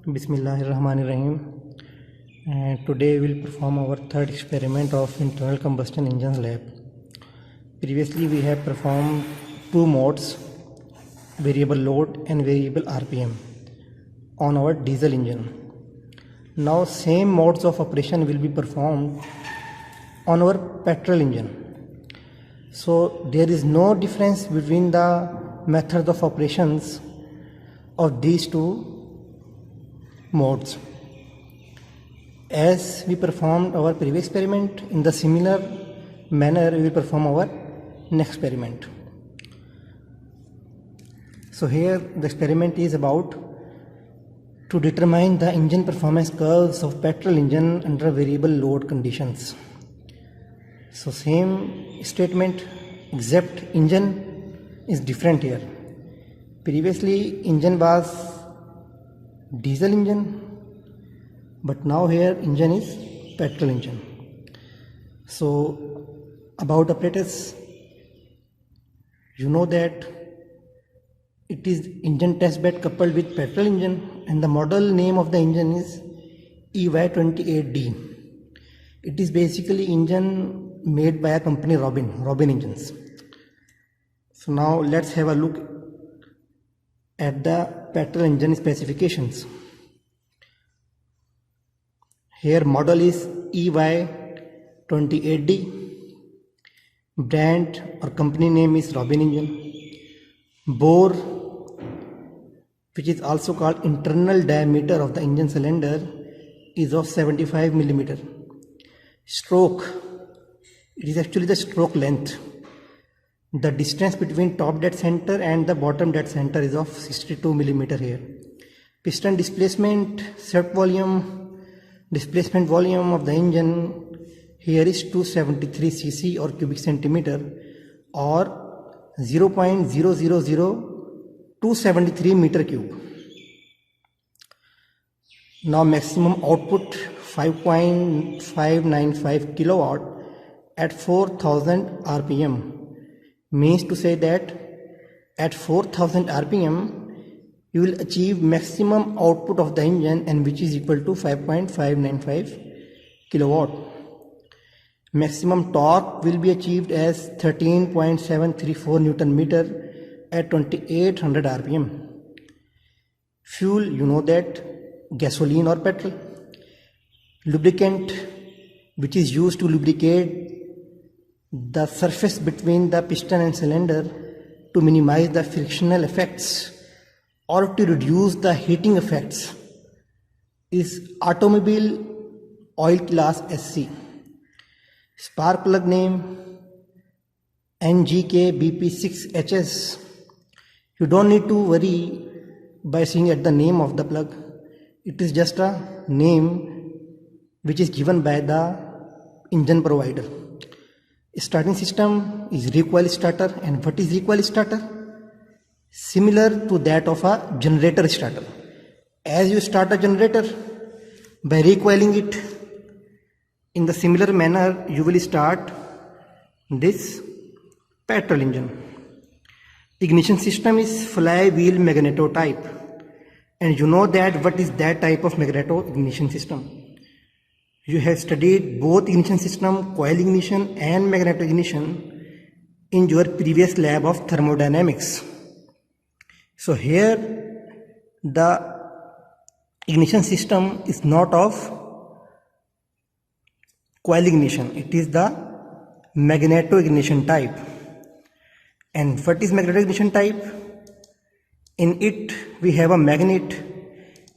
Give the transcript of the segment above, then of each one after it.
Bismillahirrahmanirrahim. And today we will perform our third experiment of internal combustion engines lab. Previously we have performed two modes, variable load and variable RPM, on our diesel engine. Now same modes of operation will be performed on our petrol engine. So there is no difference between the methods of operations of these two modes. As we performed our previous experiment, in the similar manner we will perform our next experiment. So here the experiment is about to determine the engine performance curves of petrol engine under variable load conditions. So same statement except engine is different here. Previously engine was diesel engine, but now here engine is petrol engine. So about apparatus, you know that it is engine test bed coupled with petrol engine, and the model name of the engine is EY28D. It is basically engine made by a company Robin Engines. So now let's have a look at the petrol engine specifications. Here model is EY28D, brand or company name is Robin Engine, bore, which is also called internal diameter of the engine cylinder, is of 75 mm. Stroke, it is actually the stroke length. The distance between top dead center and the bottom dead center is of 62 mm here. Piston displacement, set volume, displacement volume of the engine here is 273 cc or cubic centimeter, or 0.000273 meter cube. Now maximum output 5.595 kilowatt at 4000 rpm. Means to say that at 4000 rpm you will achieve maximum output of the engine, and which is equal to 5.595 kilowatt. Maximum torque will be achieved as 13.734 Newton meter at 2800 rpm. Fuel, you know that gasoline or petrol. Lubricant, which is used to lubricate the surface between the piston and cylinder to minimize the frictional effects or to reduce the heating effects, is automobile oil class SC. Spark plug name NGK BP6HS. You don't need to worry by seeing at the name of the plug. It is just a name which is given by the engine provider. Starting system is recoil starter. And what is recoil starter? Similar to that of a generator starter. As you start a generator, by recoiling it, in the similar manner you will start this petrol engine. Ignition system is flywheel magneto type, and you know that what is that type of magneto ignition system. You have studied both ignition system, coil ignition and magneto ignition in your previous lab of thermodynamics. So here the ignition system is not of coil ignition, it is the magneto ignition type. And what is magneto ignition type? In it we have a magnet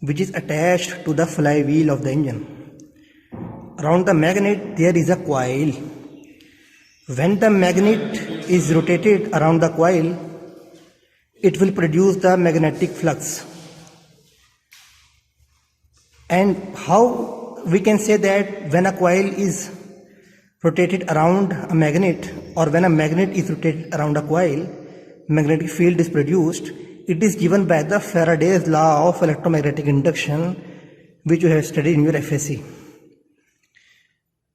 which is attached to the flywheel of the engine. Around the magnet there is a coil. When the magnet is rotated around the coil, it will produce the magnetic flux. And how we can say that when a coil is rotated around a magnet, or when a magnet is rotated around a coil, magnetic field is produced? It is given by the Faraday's law of electromagnetic induction, which you have studied in your FSC.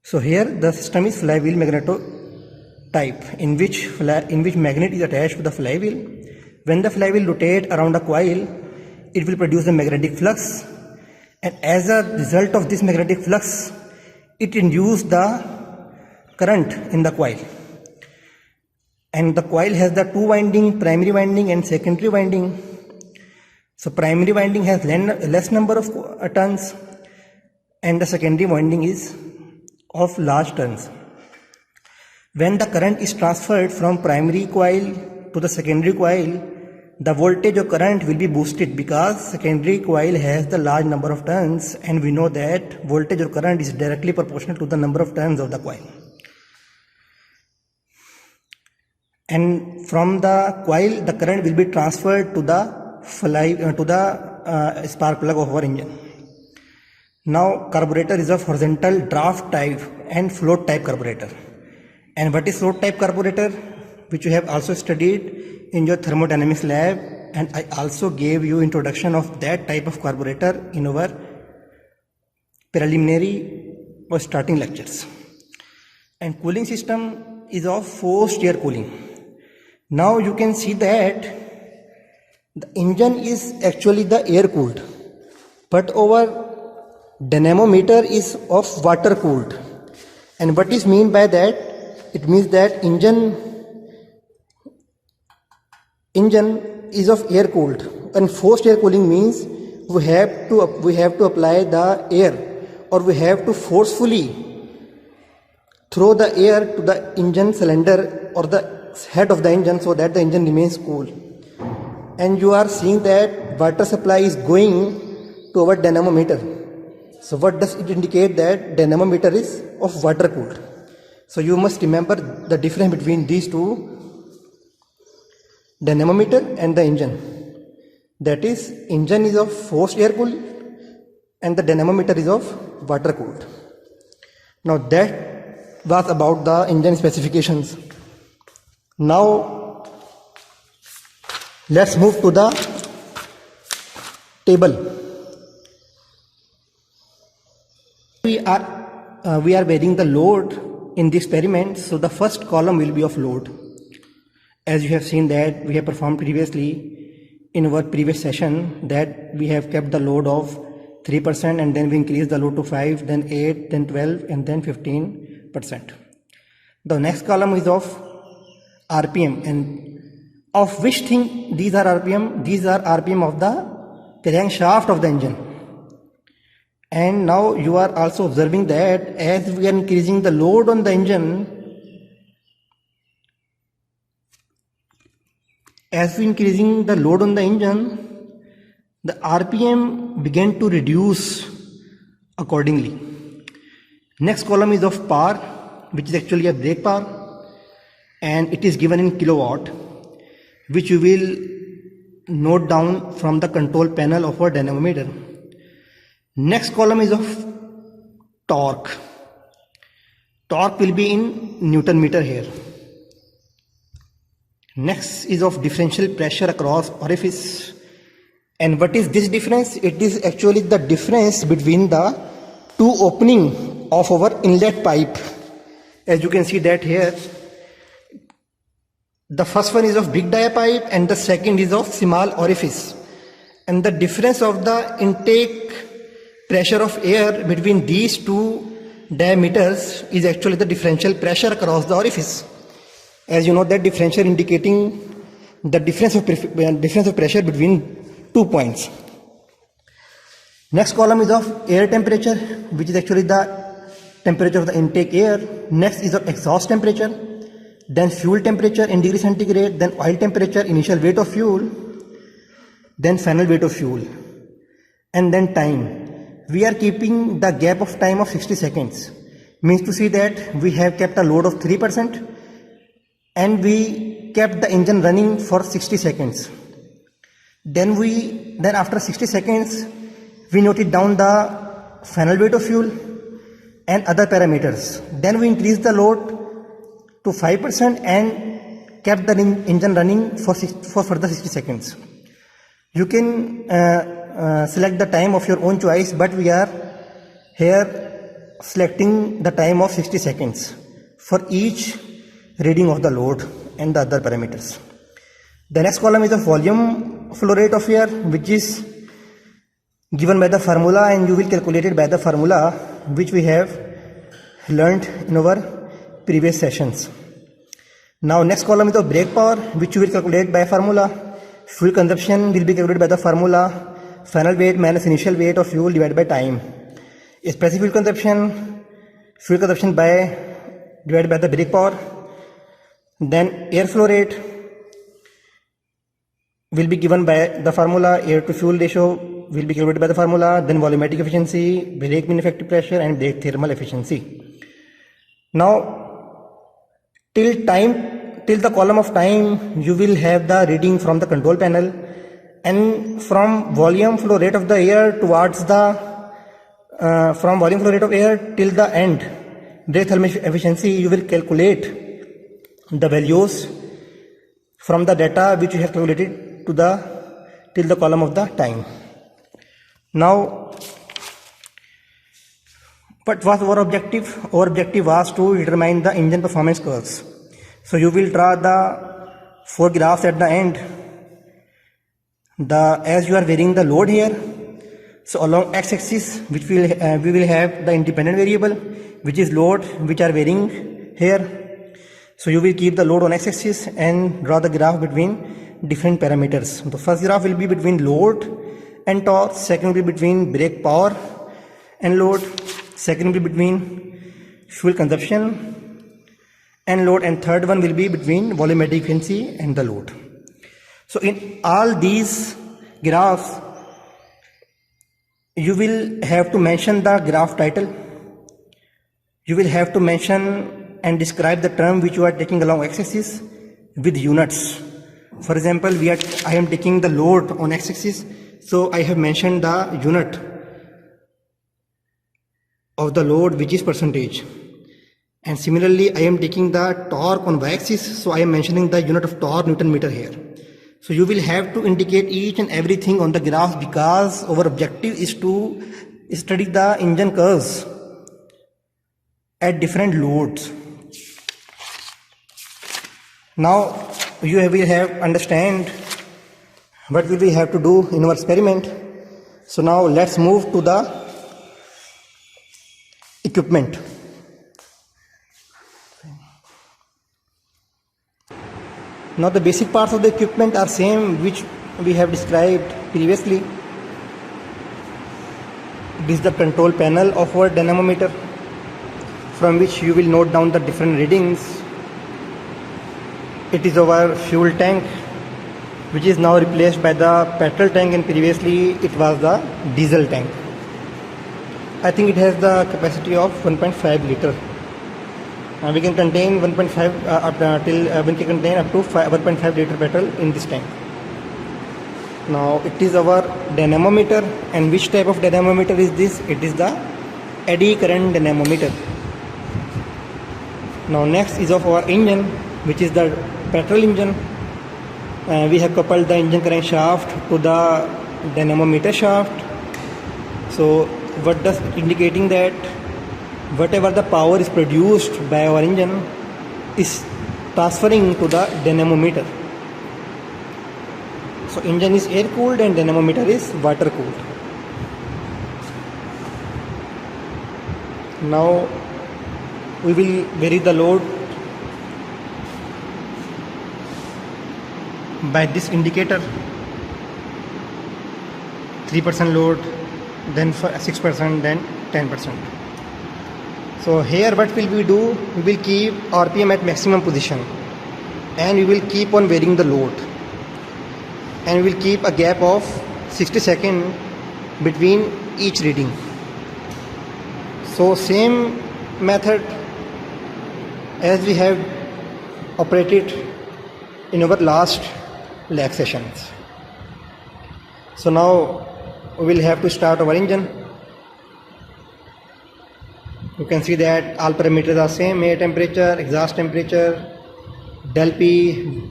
So here the system is flywheel magneto type, in which magnet is attached to the flywheel. When the flywheel rotates around a coil, it will produce a magnetic flux. And as a result of this magnetic flux, it induced the current in the coil. And the coil has the two winding, primary winding and secondary winding. So primary winding has less number of turns and the secondary winding is of large turns. When the current is transferred from primary coil to the secondary coil, the voltage or current will be boosted because secondary coil has the large number of turns, and we know that voltage or current is directly proportional to the number of turns of the coil. And from the coil, the current will be transferred to the spark plug of our engine. Now carburetor is of horizontal draft type and float type carburetor. And what is float type carburetor? Which you have also studied in your thermodynamics lab, and I also gave you introduction of that type of carburetor in our preliminary or starting lectures. And cooling system is of forced air cooling. Now you can see that the engine is actually the air cooled, but our dynamometer is of water cooled. And what is mean by that? It means that engine is of air cooled, and forced air cooling means we have to apply the air, or we have to forcefully throw the air to the engine cylinder or the head of the engine so that the engine remains cool. And you are seeing that water supply is going to our dynamometer. So what does it indicate? That dynamometer is of water cooled. So you must remember the difference between these two, dynamometer and the engine. That is, engine is of forced air cooled and the dynamometer is of water cooled. Now that was about the engine specifications. Now let's move to the table. We are varying the load in the experiment, so the first column will be of load. As you have seen that we have performed previously in our previous session, that we have kept the load of 3% and then we increased the load to 5, then 8, then 12 and then 15%. The next column is of RPM, and of which thing these are RPM? These are RPM of the crankshaft of the engine. And now you are also observing that as we are increasing the load on the engine, the RPM began to reduce accordingly. Next column is of power, which is actually a brake power, and it is given in kilowatt, which you will note down from the control panel of our dynamometer. Next column is of torque. Torque will be in Newton meter here. Next is of differential pressure across orifice. And what is this difference? It is actually the difference between the two opening of our inlet pipe. As you can see that here, the first one is of big dia pipe and the second is of small orifice. And the difference of the intake pressure of air between these two diameters is actually the differential pressure across the orifice. As you know, that differential indicating the difference of pressure between 2 points. Next column is of air temperature, which is actually the temperature of the intake air. Next is of exhaust temperature, then fuel temperature in degree centigrade, then oil temperature, initial weight of fuel, then final weight of fuel, and then time. We are keeping the gap of time of 60 seconds. Means to see that we have kept a load of 3% and we kept the engine running for 60 seconds. Then after 60 seconds, we noted down the final weight of fuel and other parameters. Then we increased the load to 5% and kept the engine running for further 60 seconds. You can select the time of your own choice, but we are here selecting the time of 60 seconds for each reading of the load and the other parameters. The next column is the volume flow rate of air, which is given by the formula, and you will calculate it by the formula which we have learned in our previous sessions. Now next column is the brake power, which you will calculate by formula. Fuel consumption will be calculated by the formula final weight minus initial weight of fuel divided by time. Specific fuel consumption by divided by the brake power. Then airflow rate will be given by the formula. Air to fuel ratio will be calculated by the formula. Then volumetric efficiency, brake mean effective pressure, and brake thermal efficiency. Now till the column of time, you will have the reading from the control panel, and from volume flow rate of the air towards the from volume flow rate of air till the end brake thermal efficiency, you will calculate the values from the data which you have calculated to the till the column of the time. Now, what was our objective? Our objective was to determine the engine performance curves. So you will draw the 4 graphs at the end. As you are varying the load here, so along x-axis, which we will have the independent variable, which is load, which are varying here. So you will keep the load on x-axis and draw the graph between different parameters. The first graph will be between load and torque, second will be between brake power and load, second will be between fuel consumption and load, and third one will be between volumetric efficiency and the load. So in all these graphs, you will have to mention the graph title. You will have to mention and describe the term which you are taking along x-axis with units. For example, I am taking the load on x-axis, so I have mentioned the unit of the load, which is percentage. And similarly, I am taking the torque on y-axis, so I am mentioning the unit of torque Newton meter here. So you will have to indicate each and everything on the graph, because our objective is to study the engine curves at different loads. Now you will have understand what will we have to do in our experiment. So now let's move to the equipment. Now the basic parts of the equipment are same which we have described previously. This is the control panel of our dynamometer, from which you will note down the different readings. It is our fuel tank, which is now replaced by the petrol tank, and previously it was the diesel tank. I think it has the capacity of 1.5 liter. We can contain 1.5 we can contain up to 1.5 liter petrol in this tank. Now it is our dynamometer, and which type of dynamometer is this? It is the eddy current dynamometer. Now next is of our engine, which is the petrol engine. We have coupled the engine crankshaft to the dynamometer shaft. So what does it indicating that whatever the power is produced by our engine is transferring to the dynamometer. So engine is air cooled and dynamometer is water cooled. Now we will vary the load by this indicator. 3% load, then 6%, then 10%. So here what will we do? We will keep RPM at maximum position, and we will keep on varying the load, and we will keep a gap of 60 seconds between each reading. So same method as we have operated in our last lab sessions. So now we will have to start our engine. You can see that all parameters are same: air temperature, exhaust temperature, del P,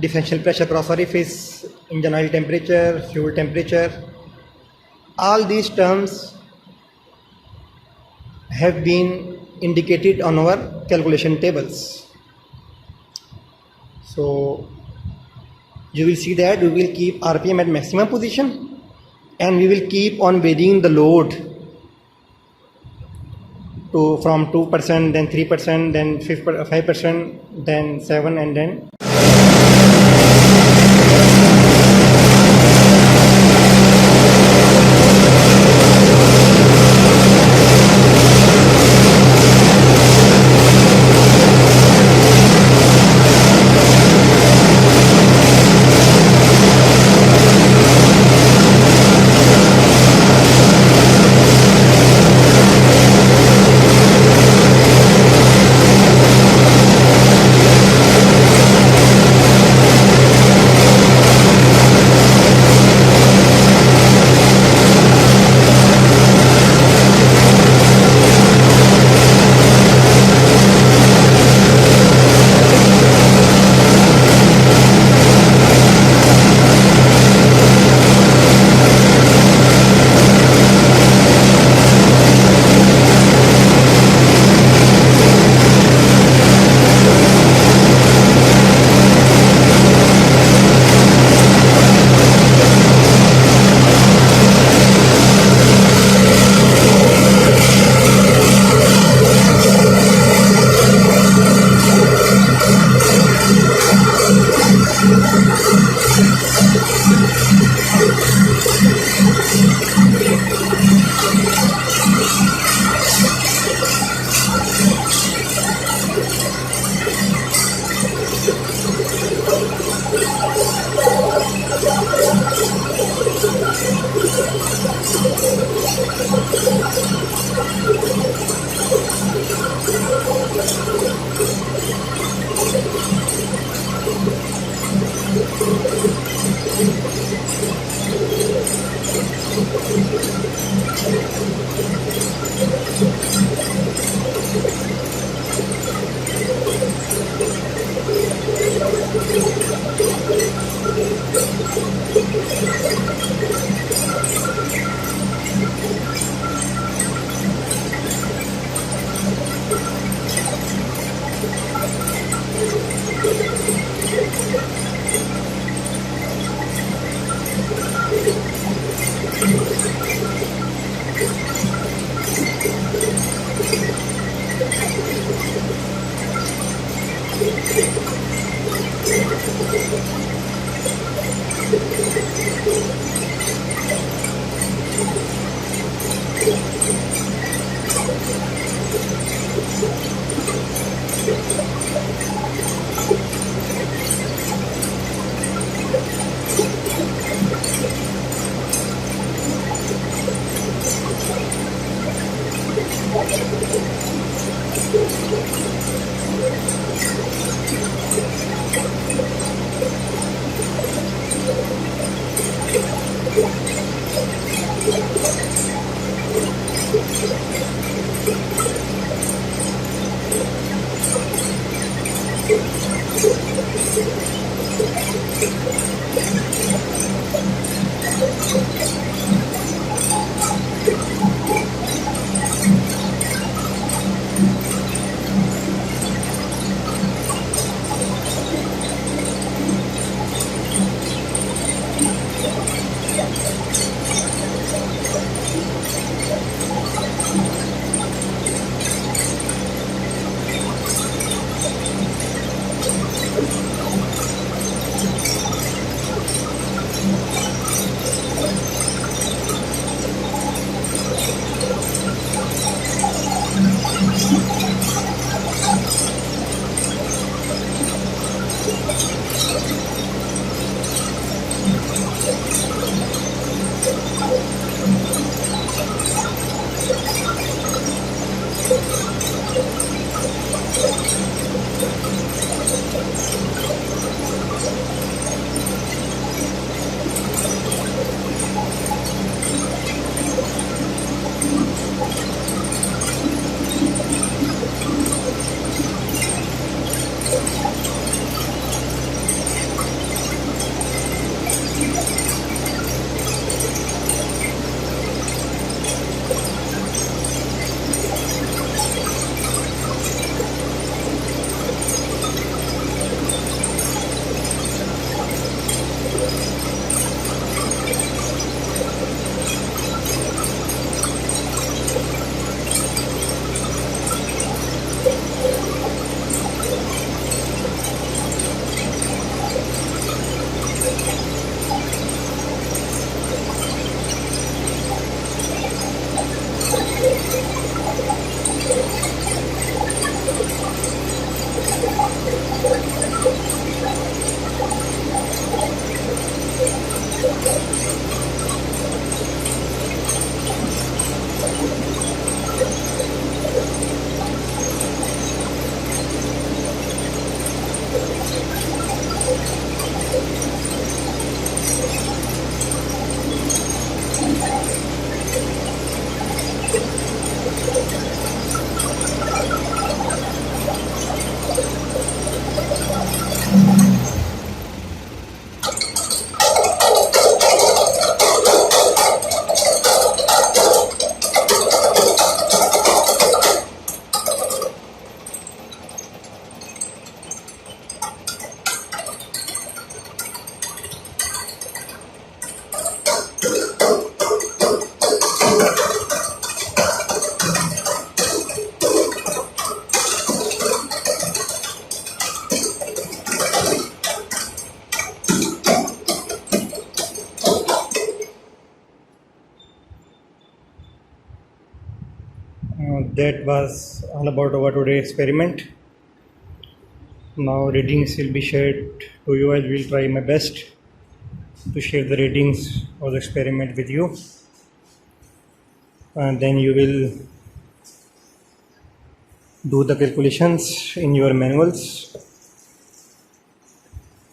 differential pressure cross orifice, engine oil temperature, fuel temperature. All these terms have been indicated on our calculation tables. So you will see that we will keep RPM at maximum position, and we will keep on varying the load to from 2%, then 3%, then 5%, then 7, and then That was all about our today experiment. Now readings will be shared to you. I will try my best to share the readings of the experiment with you, and then you will do the calculations in your manuals,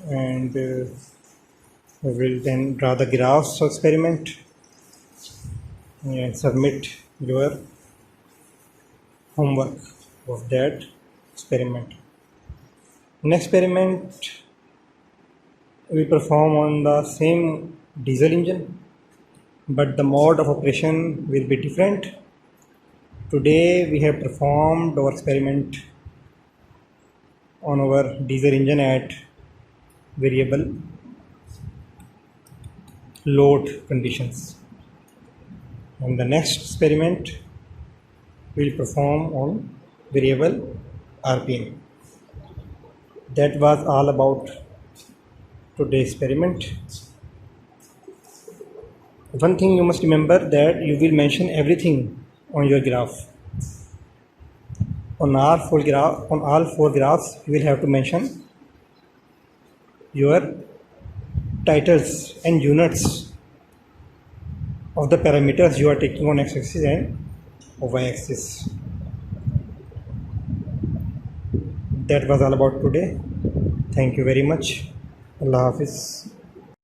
and we will then draw the graphs of experiment and submit your homework of that experiment. Next experiment we perform on the same diesel engine, but the mode of operation will be different. Today we have performed our experiment on our diesel engine at variable load conditions, and the next experiment we will perform on variable RPM. That was all about today's experiment. One thing you must remember, that you will mention everything on your graph. On all four graphs, you will have to mention your titles and units of the parameters you are taking on x-axis and y-axis. That was all about today. Thank you very much. Allah Hafiz.